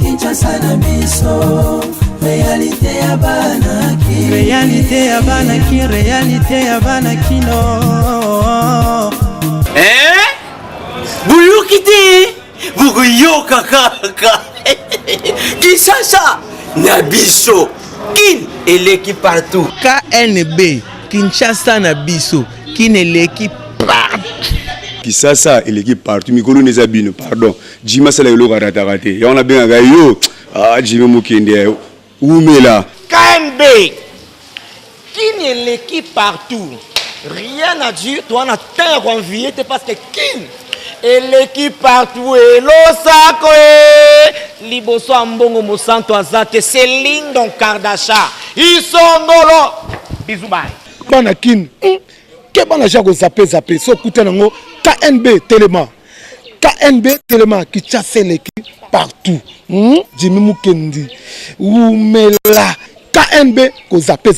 Kinshasa na biso, réalité ya banaki, réalité ya banaki, réalité ya banakino. Buyukiti, buguyoka kaka. Kinshasa na biso, kin eleki partout. KNB, Kinshasa na biso, kin eleki partout. Kinshasa eleki partout. Mikolo nezabino, pardon. Jima sala yolo karata kate. Ya on a bien yo. Ah, Jimmy Mukende. Oumela. KNB, kin eleki partout. Rien à dire, toi on a terre envié, parce que kin eleki partout et l'osako liboso ambongo mosanto azate Céline Don Kardasha isongolo bizubai bana kin ke bana jako zape so kutanango KNB Telema qui chasse eleki partout Jimmy Mukendi Oumela KNB ko zape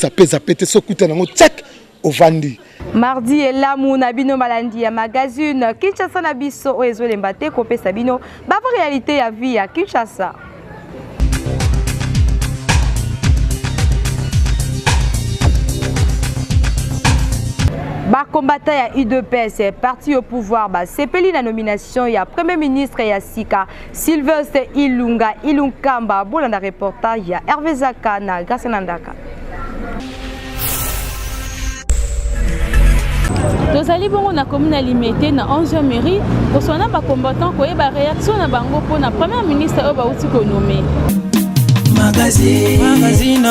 te so kutanango check ovandi. Mardi et l'amour nabino malandi ya magazine Kinshasa na biso oezo lembate kopé sabino ba réalité ya vie ya Kinshasa. Ba combattant ya UDPS parti au pouvoir ba sepeli la nomination ya premier ministre ya Sika Sylvestre Ilunkamba bolanda reportage ya Hervé Zaka na Gasenandaka. Nous allons na commune limité na 11e mairie pour son combattant ko eba réaction na bango pour na premier ministre oba uti ko nommé magazine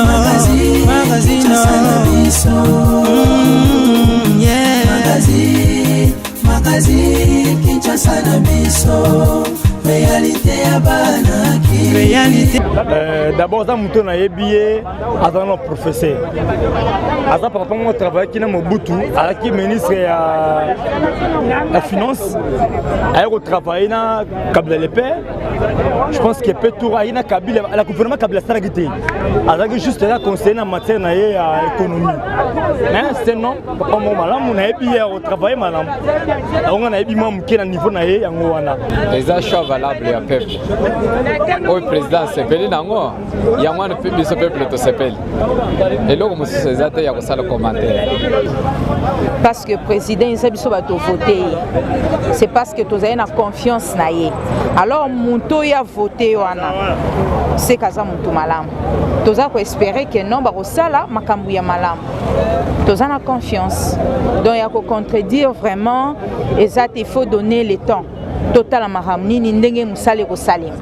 Kinshasa na biso, réalité ya banaki, réalité. D'abord ça mouton na yebié azana professeur aza papa mo travail qui na Mobutu alaki ministre ya la finance ayo travailler na Kabila Lepe. Je pense que peut tout na Kabila la gouvernement Kabila Saragité azaki juste là conseiller na matière na ya économie mais c'est non papa mo malamu na yebié au travail malamu on a yebi mo mke na niveau na ye yango wana les achats valables ya peuple au président sepeli nango ya mwana biso peuple to sepeli eloko mosusu ezate ya kosala commentaire parce que président isabiso bato voter c'est parce que tozali na confiance na ye alors muto ya voter wana c'est kaza mutu malamu toza ko espérer que non ba kosala makambu ya malamu toza na confiance donc ya ko contredire vraiment ezate il faut donner le temps total à Mahamni ndenge musale ko salim.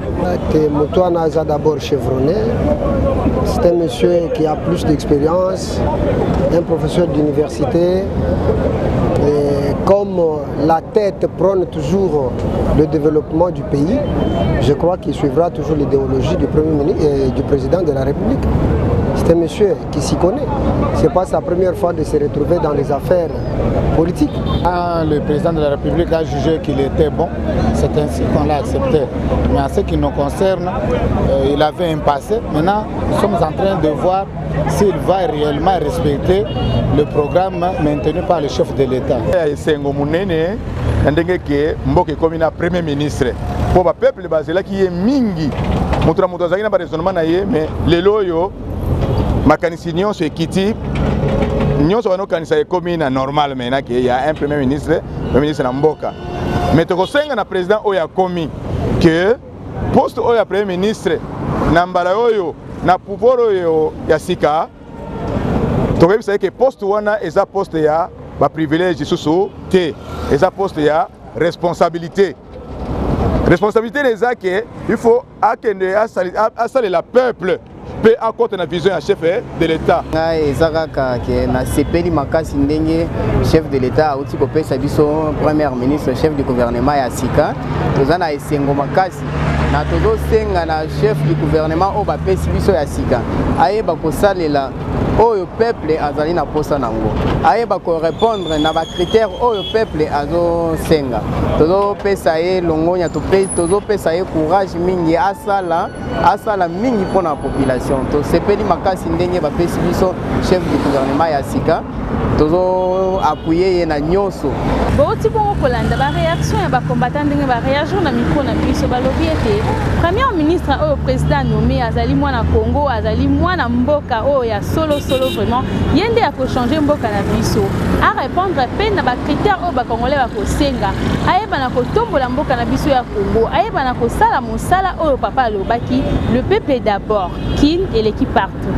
Moutouana a d'abord chevronné. C'est un monsieur qui a plus d'expérience, un professeur d'université. Comme la tête prône toujours le développement du pays, je crois qu'il suivra toujours l'idéologie du Premier ministre et du Président de la République. C'est un monsieur qui s'y connaît. Ce n'est pas sa première fois de se retrouver dans les affaires politiques. Le Président de la République a jugé qu'il était bon, c'est ainsi qu'on l'a accepté. Mais en ce qui nous concerne, il avait un passé. Maintenant, nous sommes en train de voir s'il va réellement respecter le programme maintenu par le chef de l'État. C'est un Premier ministre. Pour le peuple, qui est mingi. Mais les loyaux, makanisi nyonso ekiti nyonso wana kanisa ekomina normal maintenant qu'il y a un premier ministre na mboka mais tokosenga na président oyo akomi que poste oyo premier ministre na mbala oyo na pouvoir oyo ya sika tokebisa que poste wana eza poste ya ba privilège susu te eza poste ya responsabilité les que il faut akende asali la peuple peut accorder la vision à chef de l'État. Chef de l'État, premier ministre, chef du gouvernement Yassika. Nous avons chef du gouvernement au Biso Yassika. Aye bakosalela oyo peuple azali na posa nango. Aye bako répondre na ba critères oyo peuple azo senga. Tozo pesa ye longonya to pe tozo pesa ye courage mingi asala asala mingi mpona population tosepeli makasi ndenge bapesi biso chef du gouvernement ya sika tozo appuye ye na nyonso boti bongo kolanda baréaction ya bakombata ndenge baréagir na micro na biso balobi ete premier ministre oyo président nommé azali mwana Congo azali mwana mboka oyo ya solo vraiment ye nde akochange mboka na biso arépondre mpe na bacritère oyo bakongolais bakosenga ayeba na kotombola mboka na biso ya Congo ayeba na kosala mosala oyo papa alobaki le peuple d'abord kin et l'équipe partout.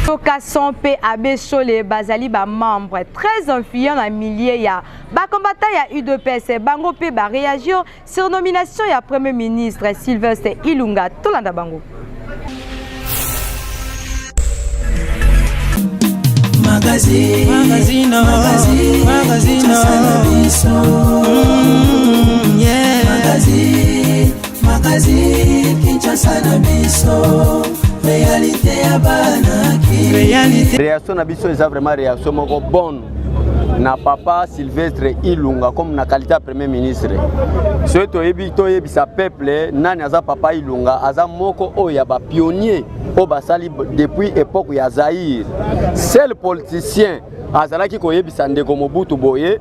Vocation P Abesole bazali ba membre très influents na milliers ya ba combattant ya UDPS bango pe ba réagir sur nomination ya premier ministre Sylvestre Ilunga tolanda bango. Magazine Kinshasa na biso réalité ya banaki réaction na biso eza vraiment réaction moko bonne na papa Sylvestre Ilunga comme na qualité ya premier ministre so toyebisa peuple nani aza papa Ilunga aza moko oyo ya ba pionnier oyo basali depuis époque ya Zaïre seul politicien azalaki koyebisa ndeko Mobutu boye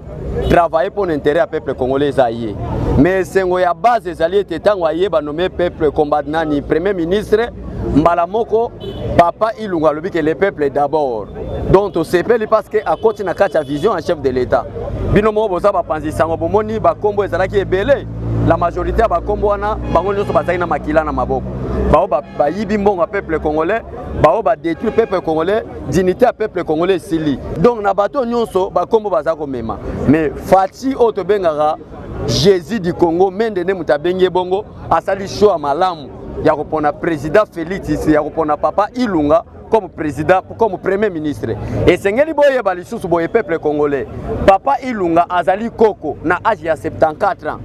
travailler pour l'intérêt du peuple congolais zaïe. Mais c'est à base des alliés tétang ayeba nommé peuple combattant ni premier ministre Mbalamoko papa Ilunga lobi que le peuple d'abord. Donc on s'appelle parce que à côté na kacha vision en chef de l'état. Binomo boza ba panzi sango bomoni ba kombo ezalaki ebele. La majorité ba kombo wana bango nyoso bazali na makila na maboko. Bao ba yibi mbongo peuple congolais, bao ba détruire peuple congolais, dignité à peuple congolais sili. Donc na bato nyonso ba kombo bazako mema. Mais Fati Otobengara Jésus du Congo mendene mutabenge bongo asali show malamu ya kopona président Félix ici ya kopona papa Ilunga comme président comme premier ministre. Et sengeli boye ba lisusu boye peuple congolais. Papa Ilunga azali koko na âge ya 74 ans.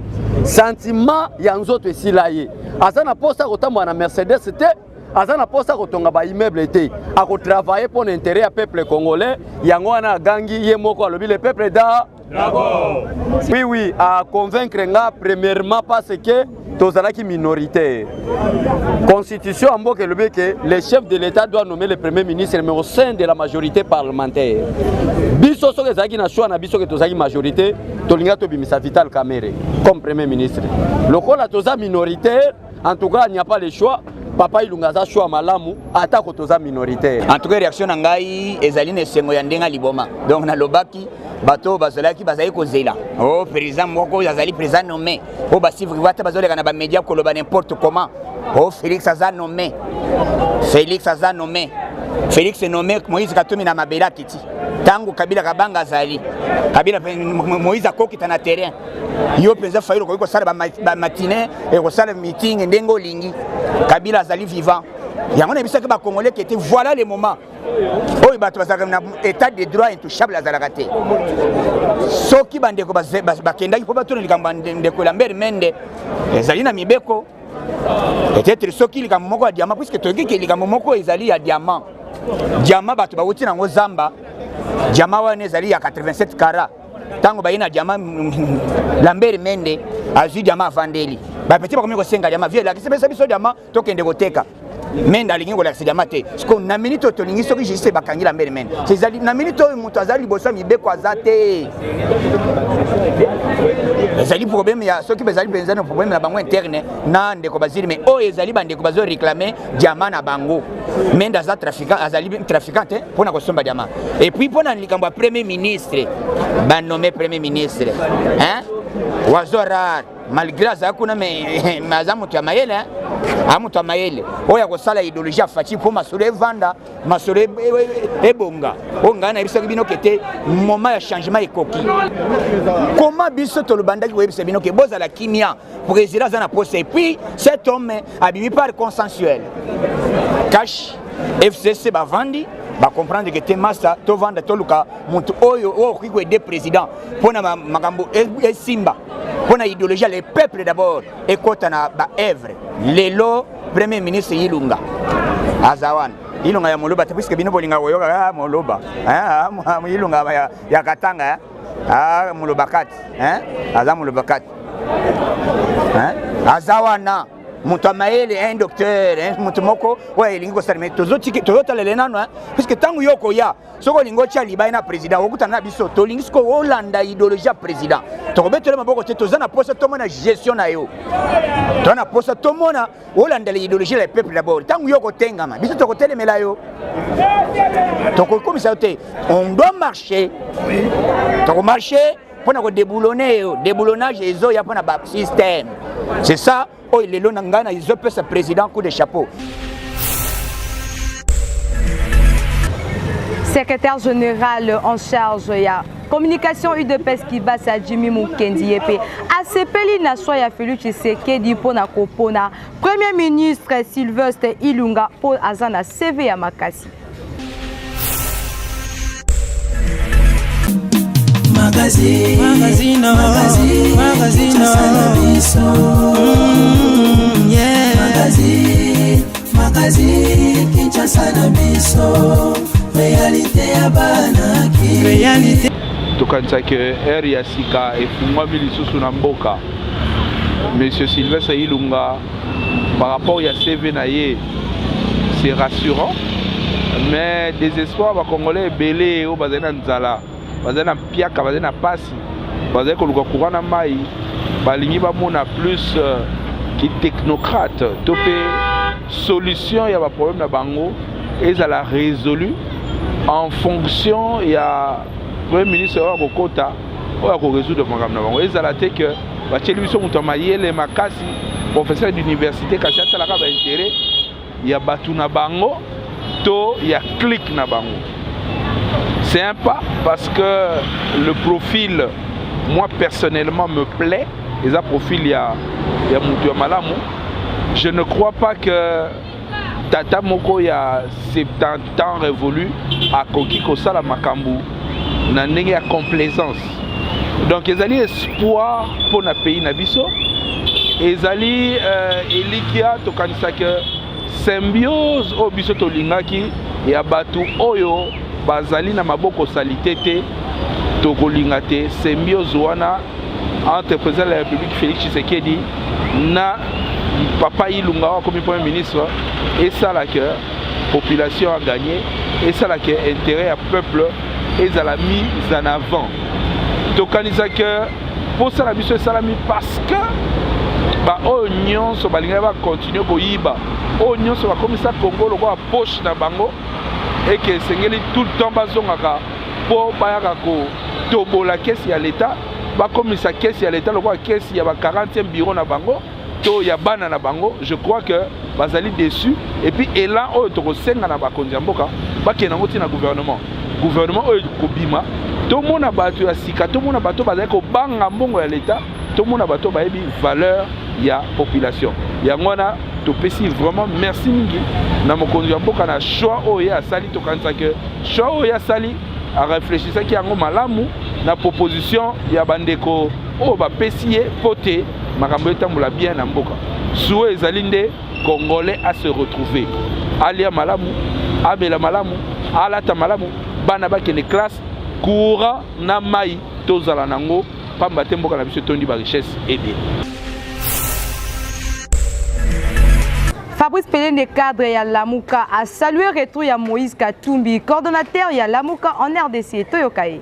Sentiment ya nzoto esilaye. Azana posta kotamwa na Mercedes te, azana posta kotonga ba immeuble te. Ako travailler pour l'intérêt du peuple congolais, yango wana gangi ye moko alobi le peuple d'abord. Oui, à convaincre nga premièrement parce que tozalaki minoritaire. Constitution en mboka lobi que le chef de l'État doit nommer le premier ministre mais au sein de la majorité parlementaire. Biso so ezaki na choix na biso que tozaki majorité, tolinga to bimisa Vital Kamerhe comme premier ministre. Lokola toza minoritaire, en tout cas il n'y a pas le choix. Papa Ilunga za choix malamu atako toza minoritaire. En tout cas réaction na ngai ezali ne sengo ya ndenga liboma. Donc na lobaki bato bazolaki bazali kozela. Oh président moko azali président nommé. Oh basivri wata bazoleka na ba média koloba n'importe comment. Oh Félix aza nommé. Félix aza nommé. Félix est nommé Moïse Katumbi na mabela kiti. Tango Kabila kabanga azali. Kabila Moïse akokita na terrain. Yo penza failo ko sala ba matinée et ko sala meeting ndengo lingi. Kabila azali vivant. Yango na bisaka ba congolais qui était voilà le moment. Oyo bato bazaka na état de droit intouchable azalaka te. Soki bandeko bakendaki po bato likambo ndeko Lambert Mende ezali na mibeko. Peut-être soki likambo moko ya diamant puisque toki ke likambo moko ezali ya diamant. Diamant bato bawuti nango zamba. Diamant wana ezali ya 87 carats. Tango bayina diamant Lambert Mende azui diamant vandeli. Ba petit bakomi ko senga diamant vie la kisebesa biso diamant tokende koteka. Mende alingi ko la diamant te. Sko na minute tolingi soki jiste bakangi Lambert Mende. Ezali na minute mutu azali boso mibeko azate. Ezali problème ya soki bezali benzana problème na bango interne na ndeko bazili mais o ezali bande ko bazo réclamer diamant na bango. Mende aza trafiquant azali trafiquant te pona ko somba diamant. Et puis pona likambo premier ministre ba nommé premier ministre. Hein? Wazora malgré ça kuna mais mazamu tu amayele amutu amayele oya ko sala idéologie afati pour masole vanda masole ebonga onga na biso bino kete moment ya changement ekoki comment biso to le bandaki webise bino ke boza la kimia président za na poste et puis cet homme abimi par consensuel cash FCC bavandi ba comprendre que te massa to vanda to luka mutu oyo o kiko de président pona makambo simba pona idéologie le peuple d'abord et kota na ba œuvre lelo premier ministre Ilunga azawan Ilunga ya moloba puisque bino bolinga oyoka moloba Ilunga ya katanga moloba kati aza moloba kati azawana moto amayele un docteur moto moko oyo elingi kosala me tozotalela nano puisque ntango yo koya soki olingi otya libai na président okutana na biso tolingi soki olanda idéologie ya président tokobetela maboko te toza na posa tomona gestion na yo toza na posa tomona olandela idéologie ya peuple d'abord ntango yo kotengama biso tokotelemela yo tokokomisa yo te on doit marcher tokomarche mpona kodéboulonner yo déboulonnage ezoya mpona basystème c'est ça oyo lelo na ngai na ezopesa président coup de chapeau. Secrétaire général en charge ya communication UDPS Kibasa Jimmy Mukendi Yepe asepeli na swa ya Félix Tshisekedi mpona kopona Premier ministre Sylvestre Ilunga po aza na CV ya makasi. Magazino Magazine Kinshasa na biso réalité ya bana ki réalité tokanisaki ere ya sika efungwami lisusu na mboka. Monsieur Sylvestre Ilunga par rapport ya CV na ye c'est rassurant mais désespoir bakongolais ebele oyo bazali na nzala bazali na mpiaka bazali na pasi bazali koluka courant na mai balingi bamona plus ki technocrate to mpe solution ya baproblème na bango ezala résolu en fonction ya premier ministre oyo akokota oyo akorésoudre makambo na bango ezala te ke batieli biso moto ya mayele makasi professeur d'université kasi atalaka baintérêt ya bato na bango to ya clique na bango. C'est un pas parce que le profil, moi personnellement, me plaît. Et ça, profil, il y a Moutou Malamu. Je ne crois pas que Tata Moko, il y a 70 ans révolu, à Kokiko Sala Makambu, n'a pas complaisance. Donc, ils ont espoir pour le pays Nabiso. Ils ont Elikia, Tokanisake, symbiose au Biso Tolingaki, et Abatu Oyo. Bazali na maboko salité te tokolinga te symbiose wana entre président de la République Félix Tshisekedi na papa Ilunga comme premier ministre et ça la que population a gagné et ça la que intérêt à peuple et ça la mise en avant tokanisa que pour ça la mission salami parce que ba oignon so balinga va continuer koyiba oignon so ba comme ça Congo le quoi poche na bango et que Sengeli tout le temps bazongaka pour bayaka ko tobola caisse ya l'état ba comme ça caisse ya l'état le quoi caisse ya ba 40e bureau na bango to ya bana na bango je crois que bazali déçu et puis elan o to senga na ba konzi mboka ba kena ngoti na gouvernement o ko bima to mona bato ya sika to mona bato bazali ko banga mbongo ya l'état to mona bato ba yebi valeur ya population ya ngona topesi vraiment merci mingi na mokonzi ya mboka na choix oyo asali tokanisa ke choix oyo asali a réfléchissaki yango malamu na proposition ya bandeko oyo bapesi ye po te makambo etambola bien na mboka suo ezali nde congolais a se retrouver alia malamu abela malamu alata malamu bana bakende classe courant na mai tozala nango pamba te mboka na biso tondi ba richesse ebele. Fabrice Pelende, cadre ya Lamuka, a salué le retour ya Moïse Katumbi, coordonnateur ya Lamuka en RDC. Toyokae.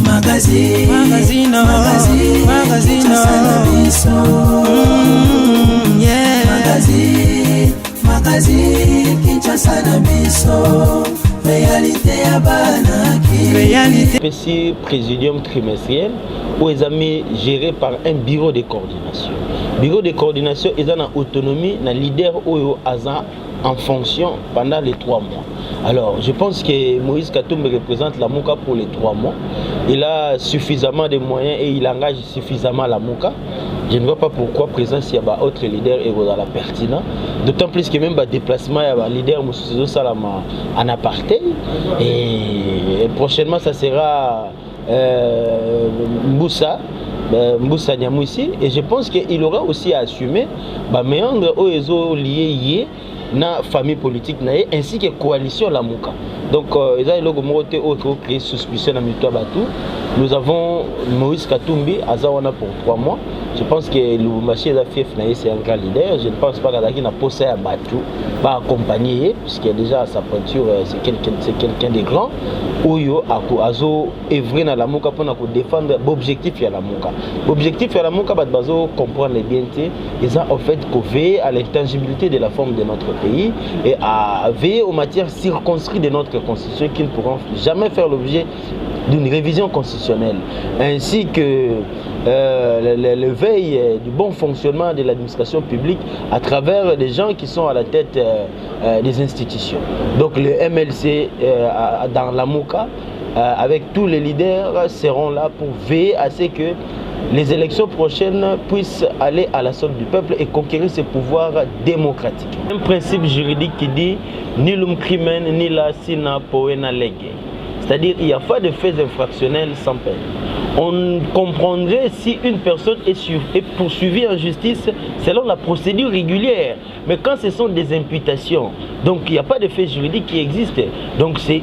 Magazino Magazine Kinshasa na biso réalité ya bana ki réalité petit présidium trimestriel où les amis géré par un bureau de coordination. Bureau de coordination est en autonomie, na leader oyo aza en fonction pendant les 3 mois. Alors, je pense que Moïse Katumbi représente la Mouka pour les 3 mois. Il a suffisamment de moyens et il engage suffisamment la Mouka. Je ne vois pas pourquoi présence il y a autre leader et la pertinent. D'autant plus que même le déplacement il y a leader Moussouzo Salama en aparté. Et prochainement ça sera Mboussa Nyamouissi. Et je pense qu'il aura aussi à assumer les méandres liés na famille politique na ye ainsi que coalition Lamuka. Donc eza logo moté autre créer suspicion na mito batu. Nous avons Moïse Katumbi azawana pour 3 mois. Je pense que Lubumbashi est fief na c'est un grand leader. Je ne pense pas qu'il n'a pas ça à battre, pas accompagner, puisqu'il y a déjà sa peinture, c'est quelqu'un de grand. Oyo azo œuvrer dans la Lamuka pour défendre l'objectif de la Lamuka. L'objectif de la Lamuka, bazo comprendre les bientés, ils ont en fait veiller à l'intangibilité de la forme de notre pays et à veiller aux matières circonscrites de notre constitution qui ne pourront jamais faire l'objet d'une révision constitutionnelle, ainsi que le veille du bon fonctionnement de l'administration publique à travers les gens qui sont à la tête des institutions. Donc le MLC dans la Lamuka, avec tous les leaders, seront là pour veiller à ce que les élections prochaines puissent aller à la solde du peuple et conquérir ce pouvoir démocratique. Un principe juridique qui dit « Nilum crimen, ni la sina poena lege ». C'est-à-dire qu'il n'y a pas de faits infractionnels sans peine. On comprendrait si une personne est poursuivie en justice selon la procédure régulière. Mais quand ce sont des imputations, donc il n'y a pas de fait juridique qui existe. Donc c'est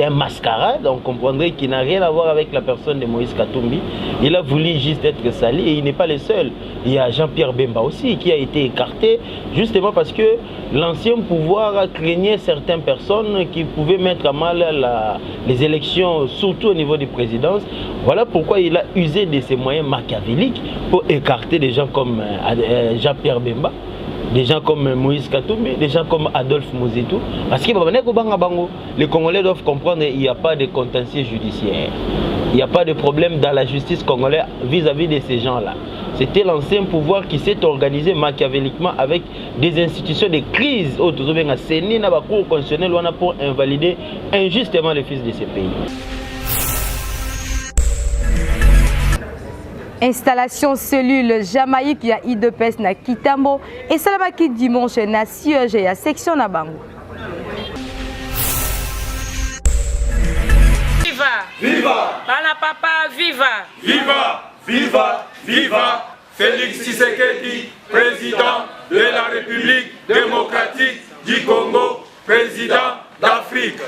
un mascarade, on comprendrait qu'il n'a rien à voir avec la personne de Moïse Katumbi. Il a voulu juste être sali et il n'est pas le seul. Il y a Jean-Pierre Bemba aussi qui a été écarté justement parce que l'ancien pouvoir craignait certaines personnes qui pouvaient mettre à mal les élections, surtout au niveau des présidences. Voilà pourquoi il a usé de ses moyens machiavéliques pour écarter des gens comme Jean-Pierre Bemba, des gens comme Moïse Katumbi, des gens comme Adolphe Muzitu. Parce que les Congolais doivent comprendre qu'il n'y a pas de contentieux judiciaire. Il n'y a pas de problème dans la justice congolaise vis-à-vis de ces gens-là. C'était l'ancien pouvoir qui s'est organisé machiavéliquement avec des institutions de crise pour invalider injustement les fils de ces pays. Installation cellule Jamaïque ya IDPS na Kitambo et salabaki dimanche na siège ya section na bango. Viva! Viva! Bana papa, viva! Viva! Viva! Viva! Félix Tshisekedi, président de la République démocratique du Congo, président d'Afrique.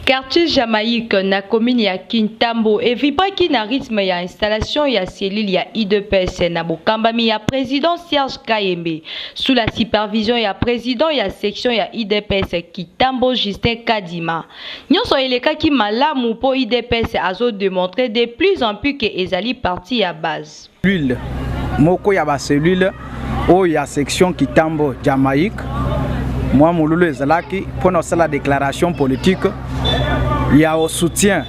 Quartier Jamaïque na commune ya Kintambo et vibaki na rythme ya installation ya cellule ya IDPS na bokambami ya président Serge Kayembe sous la supervision ya président ya section ya IDPS Kitambo Justin Kadima. Nyonso elekaki malamu po IDPS azo démontrer de plus en plus que ezali parti ya base. Cellule moko ya ba cellule o ya section Kitambo Jamaïque. Moi Moululu ezalaki pour nous la déclaration politique. Il y a au soutien,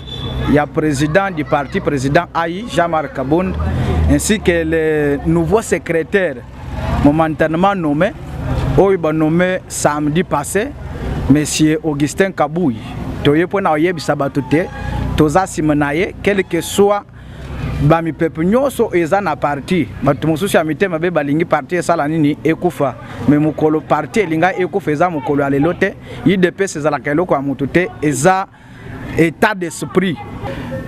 il y a le président du parti, président Aïe, Jean-Marc Kabound, ainsi que le nouveau secrétaire momentanément nommé, nommé samedi passé, M. Augustin Kabouy. Toye pona oyebi sabatute, toza simenaye, quel que soit bami pepe nyoso eza na parti, batumususi ya mitema be balingi parti esala nini ekufa, mais mukolo parti elinga ekufa eza mukolo alelote, IDPS eza la keloko ya mutute eza état d'esprit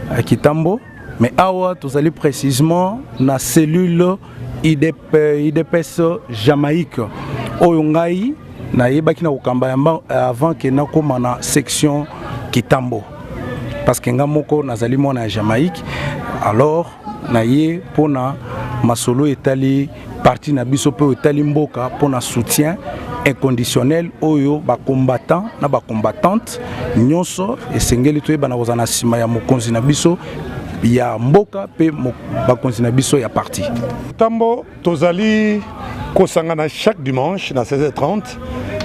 à Kitambo, mais awa tozali précisément na cellule IDPS Jamaïque oyo ngai na yebaki na kokamba avant que na koma na section Kitambo parce que nga moko nazali mona Jamaïque alors na ye pona masolo etali parti na biso pe etali mboka pona soutien inconditionnel oyo ba combattant na ba combattante nyonso esengeli toyeba na kozana sima ya mokonzi na biso ya mboka pe bakonzi na biso ya parti. Tambo tozali kosangana chaque dimanche na 16h30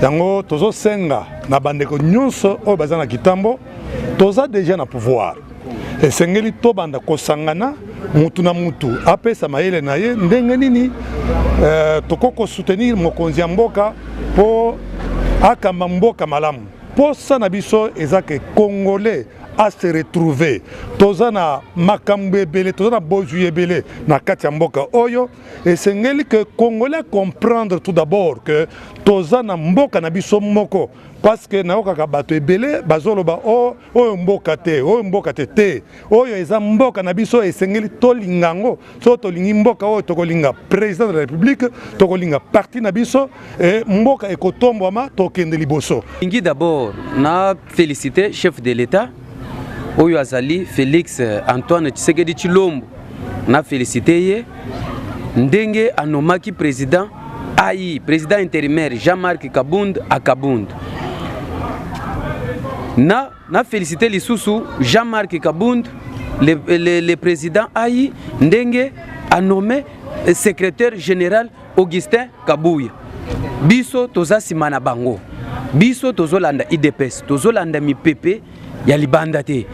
yango tozo senga na bandeko nyonso oyo bazana Kitambo toza déjà na pouvoir esengeli to banda kosangana mutu na mutu apesa mayele na ye ndenge nini tokoko soutenir mokonzi ya mboka po akamba mboka malamu posa na biso ezake congolais à se retrouver toza na makambo ebele toza na bozu ebele na kati ya mboka oyo esengeli que congolais comprendre tout d'abord que toza na mboka na biso moko parce que naokaka bato ebele bazoloba oyo mboka te te oyo eza mboka na biso esengeli tolinga ngo so tolingi mboka oyo tokolinga président de la république tokolinga parti na biso mboka ekotombwama tokende liboso. Ingi d'abord na félicité chef de l'état oyo azali Félix Antoine Tshisekedi Tshilombo na félicité ye ndenge anomaki président président intérimaire Jean-Marc Kabund à Kabund. Na félicité lisusu Jean-Marc Kabund, le président AI, ndenge a nommé secrétaire général Augustin Kabouya. Biso toza simana bango. Biso tozolanda IDPS, tozolanda mipepe ya libanda te.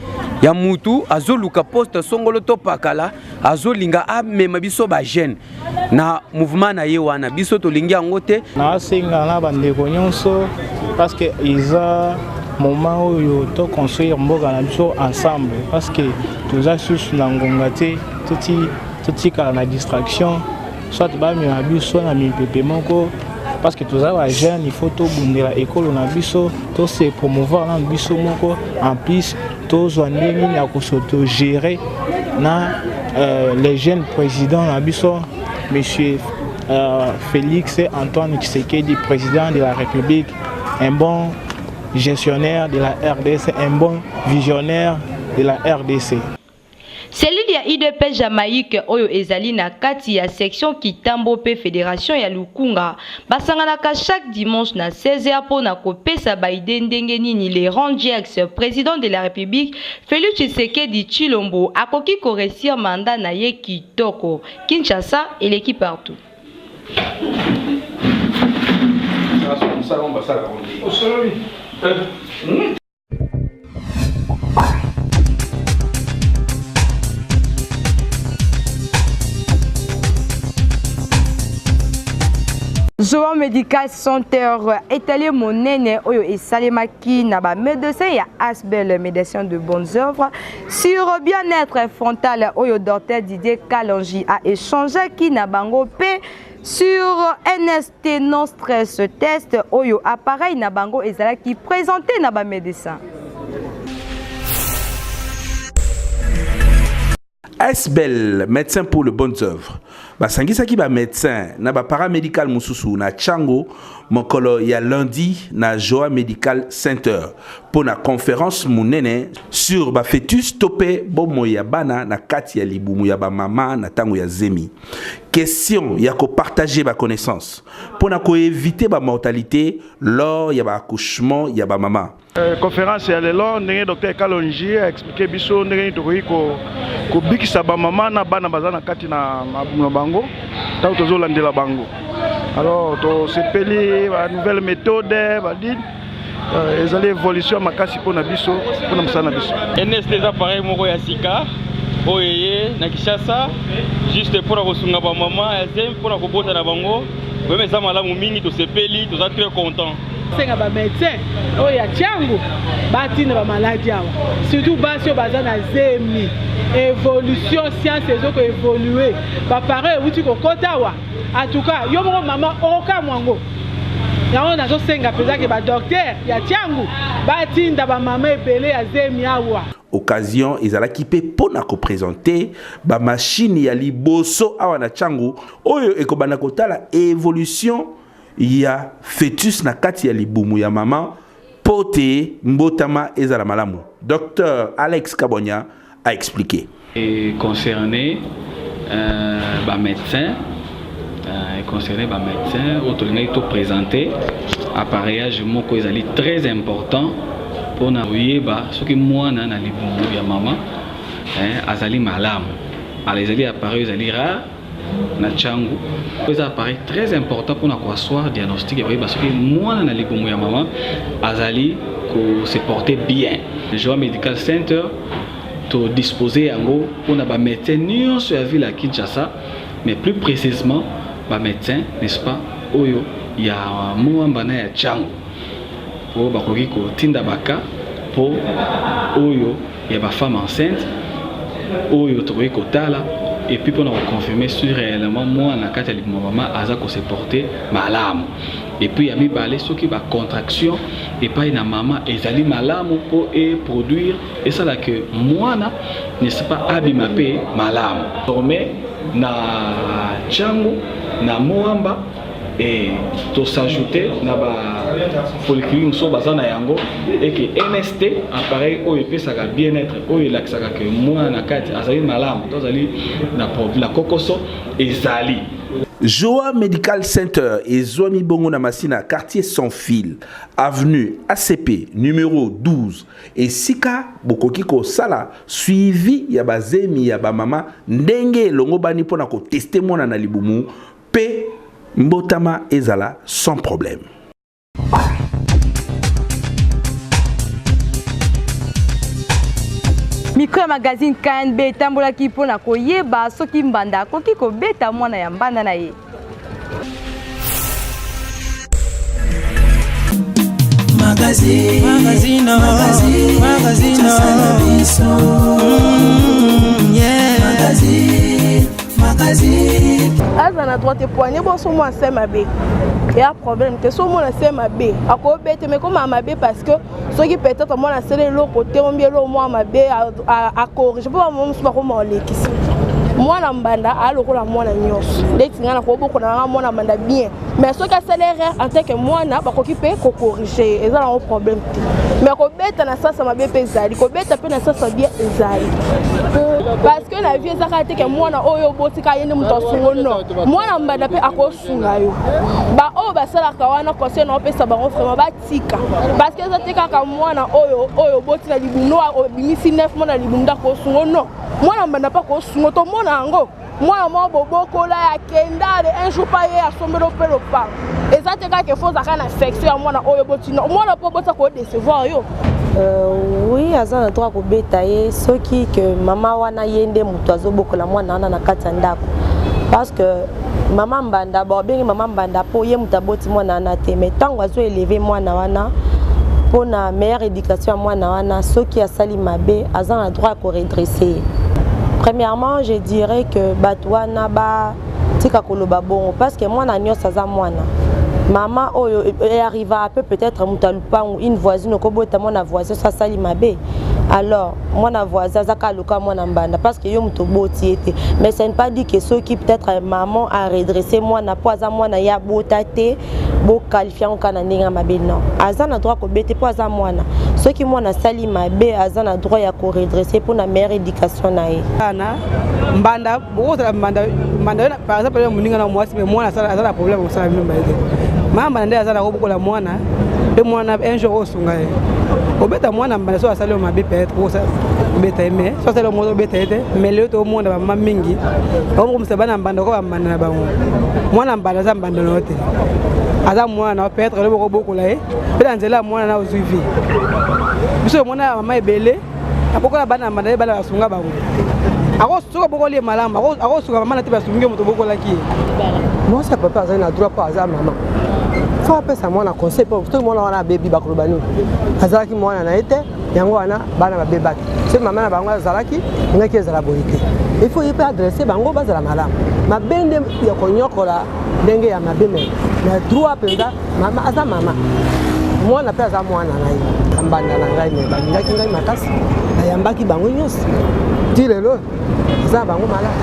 Ya mutu azoluka poste songolo to pakala azolinga amema biso ba jeune na mouvement na ye wana biso tolingi yango te. Na singa na bandeko nyonso parce que isa moment où yo to construire mboka na biso ensemble parce que toza susu na ngonga te toti kala na distraction soit ba mi na biso na mipepe moko parce que toza ba jeune il faut to bundela école na biso to se promouvoir na biso moko en plus tozwa ndenge ya kosoto gérer na les jeunes présidents na biso monsieur Félix Antoine Tshisekedi président de la République, un bon gestionnaire de la RDC, un bon visionnaire de la RDC. Cellule ya IDP Jamaïque oyo ezali na kati ya section Kitambo pe fédération ya Lukunga basanganaka chaque dimanche na 16h pour na kopesa baide ndenge nini les Rangers président de la République Félix Tshisekedi Tshilombo akoki ko réussir mandat na ye kitoko. Kinshasa et l'équipe partout. Joan Medical Center étalé monene oyo esalemaki na ba médecin ya Asbel médecin de bonnes œuvres sur bien-être frontal oyo docteur Didier Kalonji a échangé ki na bango pe sur NST non stress test oyo appareil na bango ezalaki présenté na ba médecin. Asbel, médecin pour les bonnes œuvres. Basangisaki ba médecin na ba paramédical mususu na Tchango mokolo ya lundi na Joa Medical Center pour na conférence munene sur ba fœtus topé bomo ya bana na kati ya libumu ya ba mama na tango ya zemi. Question ya ko partager ba connaissance pour na ko éviter ba mortalité lors ya ba accouchement ya ba mama. Conférence ya lelo ndenge docteur Kalonji a expliqué biso ndenge tokoki ko bikisa ba mama na bana bazana kati na bango tant tozolandela bango. Alors to sepeli ba nouvelle méthode ba dit ezali évolution makasi pona biso pona msana biso. NS des appareils moko ya sika oyeye na Kinshasa juste pour kosunga ba mama ezem pour ko bota na bango même ça malamu mingi to sepeli to za très content. Senga ba médecin oya Tchango batina ba maladie awa surtout basio bazana zemi évolution science ezoko évoluer ba pareil uti ko kotawa en tout cas yo moko mama oka mwango yango nazo senga peza ke ba docteur ya Tchango batinda ba mama ebele ya zemi awa. Occasion ezalaki pe pona ko présenter ba machine ya liboso awa na Tchango oyo ekobana kotala évolution ya fœtus na kati ya libumu ya maman pote mbotama ezala malamu. Docteur Alex Kabonya a expliqué. Et concerné médecin autolinga to présenter appareillage moko ezali très important pour na yeba soki mwana na libumu ya maman azali malamu. Alors ezali appareil ezali rare na Tchango. C'est un appareil très important pour nous asseoir diagnostic parce que moi dans les ya maman azali ko se porter bien. Le Joa Medical Center to disposer en gros pour na ba médecin nion sur la ville à Kinshasa mais plus précisément ba médecin n'est-ce pas oyo ya muamba na ya Tchango pour ba koki ko tinda baka pour oyo ya ba femme enceinte oyo to ko tala. Et puis pour nous confirmer si réellement moi na kati ya maman aza ko se porter malamu et puis ya mibale soki ba contraction et pas na maman ezali malamu pour produire et ça là que mwana ne sait pas abima pe malamu dormé na chango na moamba et to s'ajouter na ba polyclinique so bazana yango et que NST appareil o epesaka bien-être o elaksaka que mwana na kati azali malamu to azali na problème la kokoso ezali. Joa Medical Center et Zoami Bongo Namasina, quartier sans fil, avenue ACP, numéro 12. Et Sika Bokokiko Sala, suivi Yabazemi Yabamama, Ndenge Longobani pona ko tester mona na libumu, P Mbotama Ezala sans problème. Micro magazine KNB tambola ki pona ko yeba soki mbanda koki ko beta mwana ya mbanda na ye. Magazine. Aza na droite poignet bon so moi c'est ma bé. Il y a problème que so moi c'est ma bé. Ako bête mais comme ma bé parce que ceux qui peut-être moi la c'est le côté on bien le moi ma bé à corriger pas moi pas comment les qui mwana mbanda alokola mwana nyonso ndeti ngana ko boko na mwana mbanda bien mais ce que c'est l'erreur en tant que mwana ba kokipe ko corriger et ça un problème mais ko beta na sasa mabe pezali ko beta pe na sasa bien ezali parce que la vie ça ka que mwana oyo botika yende muto sungo no mwana mbanda pe akosunga yo ba o ba sala ka wana conseil na pesa ba vraiment ba tika parce que ça tika ka mwana oyo botika libuno obimisi 9 mwana libunda ko sungo no mwana mbanda pa ko sungo to nango moi mo boboko la ya kendale un jour pa ye asombelo pelo pa ezate ka ke foza kana affection ya mwana oyo botina mwana po bota ko décevoir yo oui azana droit ko beta ye soki que mama wana yende mutu azobokola mwana wana na kati ndako parce que mama mbanda ba bengi mama mbanda po ye mutu aboti mwana na te mais tango azo élever mwana wana pour na meilleure éducation ya mwana wana soki asali mabe azana droit ko redresser. Premièrement, je dirais que Batouana ba tika koloba bon parce que moi na nyos aza mwana. Maman oyo arrive à peu peut-être mutalupa une voisine ko bota mona voisin ça sali mabe. Alors, moi na voisin zaka luka mwana mbanda parce que yo muto boti été. Mais ça ne pas dit que ceux qui peut-être maman a redressé moi na poza mwana ya botate bo qualifier en kana ninga mabe non. Azana droit ko bete poza mwana. Ceux qui mwana sali mabe azana droit ya ko redresser pour na meilleure éducation na ye. Ana mbanda bo mbanda par exemple le muninga na mwasi mais mwana sala azana problème ça mimba ete. Mama ndé azana ko bokola mwana de mwana un jour osunga ye. Obeta mwana mbanda so asali mabe peut-être ko sa beta mais so asali mo beta ete mais le to mwana ba mama mingi o mo msabana mbanda ko mbanda na bango mwana mbanda za mbanda note aza mwana peut-être le boko bokola ye pe nzela mwana na ozuvi biso mwana mama ebele apokola bana mbanda bana basunga bango ako soka bokoli malamu ako soka mama na te basungi moto bokola ki moi ça papa aza na droit pas aza mama faut apesa mwana conseil pour tout mwana wana baby bakolobani azalaki mwana na ete yango wana bana ba bebaki c'est maman na bango azalaki ngaki ezala boyike il faut y adresser bango bazala malamu mabende ya konyokola ndenge ya mabeme na droit penza mama aza mama mwana pe aza mwana ngai ambanda na ngai me bandaki ngai makasi ayambaki bango nyonso ti lelo aza bango malamu.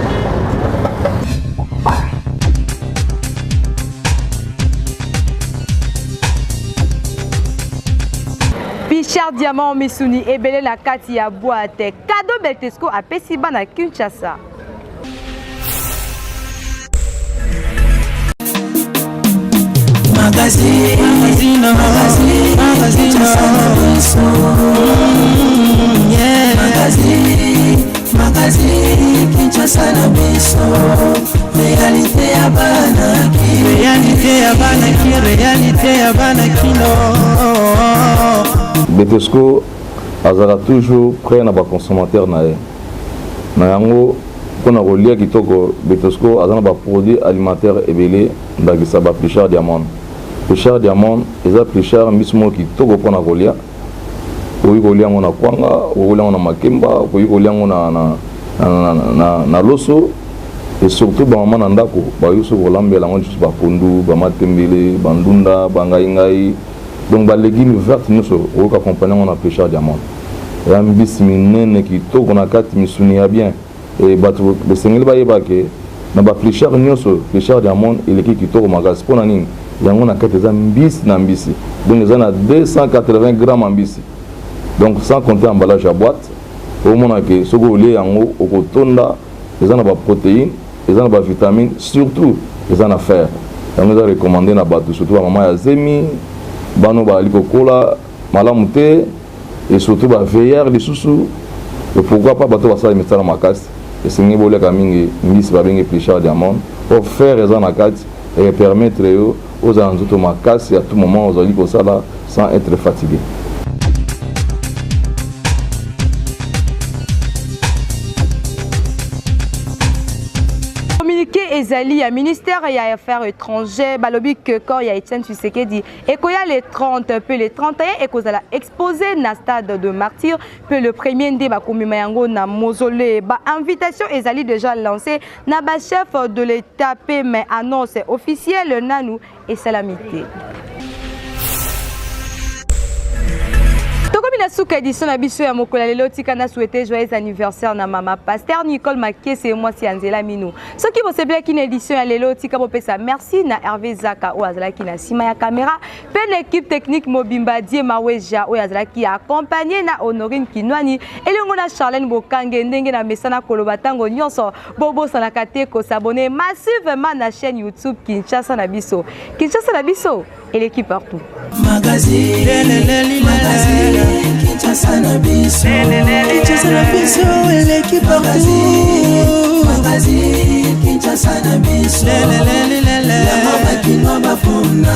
Pichard Diamant Missouni ebele na kati ya boîte cadeau Beltesco a pesiba na Kinshasa. Magazine Kinshasa na biso réalité ya bana kino Beltesco azala toujours prêt na ba consommateur na ye na yango pona kolia kitoko Beltesco azana ba produit alimentaire ebele ndakisa ba Pichard Diamant eza Pichard mismo kitoko pona kolia oyi kolia ngo na kwanga oyi kolia ngo na makemba oyi kolia ngo na loso et surtout bamama na ndako bayoso kolambela ngo juste bapondu bamatembele bandunda bangaingai donc balégume verte nyonso oyoka accompagner ngo na pêcheur diamant ya mbisi minene kitoko na kati misuni ya bien et bato besengeli bayeba ke na bapêcheur nyonso pêcheur diamant eleki kitoko makasi mpona nini yango na kati eza mbisi na mbisi donc eza na 280 grammes mbisi donc sans compter emballage à boîte omona ke soki olie yango okotonda eza na baprotéine eza na bavitamine surtout eza na fer yango eza recommandé na bato surtout bamama ya zemi bano bazali kokola malamu te et surtout baveillère lisusu et pourquoi pas bato basala misala makasi esengi boleka mingi mbisi babengi pêcheur diamant po fer eza na kati et permettre yo ozala nzoto makasi à tout moment ozali kosala sans être fatigué. Ezali ya ministère ya affaires étrangères balobi que corps ya Etienne Tshisekedi et koya les 30 peu les 31 et kozala exposé na stade de martyr peu le premier ndé bakomima yango na mausolée ba invitation ezali déjà lancé na ba chef de l'état mais annonce officielle nanu et salamité. Comme la souka édition na biso ya mokola lelo tikana souhaiter joyeux anniversaire na mama pasteur Nicole Makese et moi si Anzela Mino. Ce qui vous plaît qui édition ya lelo tika bopesa merci na Hervé Zaka o azala ki na sima ya caméra pe l'équipe technique Mobimba Die Maweja o azala ki accompagné na Honorine Kinwani elengo na Charlène Bokange ndenge na mesana koloba tango nyonso bobo sana kateko s'abonner massivement na chaîne YouTube Kinshasa na biso. Kinshasa na biso et l'équipe partout. Magazine, Kinshasa na biso, et l'équipe partout. Magazine, Kinshasa na biso, la mama kinwa bafuna.